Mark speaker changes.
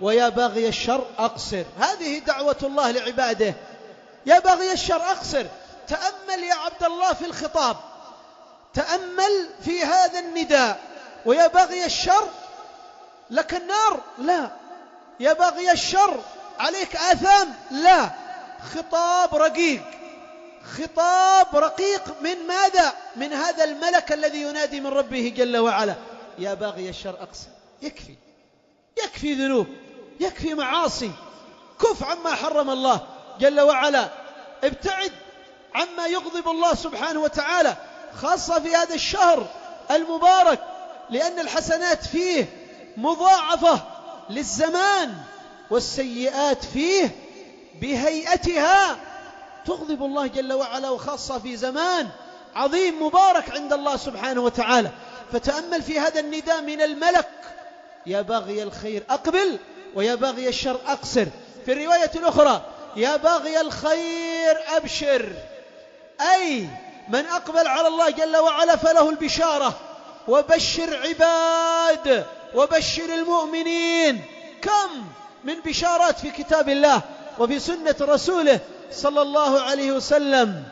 Speaker 1: ويا باغي الشر أقصر. هذه دعوة الله لعباده، يا باغي الشر أقصر. تأمل يا عبد الله في الخطاب، تأمل في هذا النداء. ويا باغي الشر لك النار؟ لا. يا باغي الشر عليك آثام؟ لا. خطاب رقيق، خطاب رقيق من ماذا؟ من هذا الملك الذي ينادي من ربه جل وعلا. يا باغي الشر أقصر. يكفي، يكفي ذنوب، يكفي معاصي، كف عما حرم الله جل وعلا، ابتعد عما يغضب الله سبحانه وتعالى، خاصة في هذا الشهر المبارك، لأن الحسنات فيه مضاعفة للزمان، والسيئات فيه بهيئتها تغضب الله جل وعلا، وخاصة في زمان عظيم مبارك عند الله سبحانه وتعالى. فتأمل في هذا النداء من الملك: يا باغي الخير أقبل، ويا باغي الشر أقصر. في الرواية الأخرى: يا باغي الخير أبشر، أي من أقبل على الله جل وعلا فله البشارة، وبشر عباد، وبشر المؤمنين. كم من بشارات في كتاب الله وفي سنة رسوله صلى الله عليه وسلم.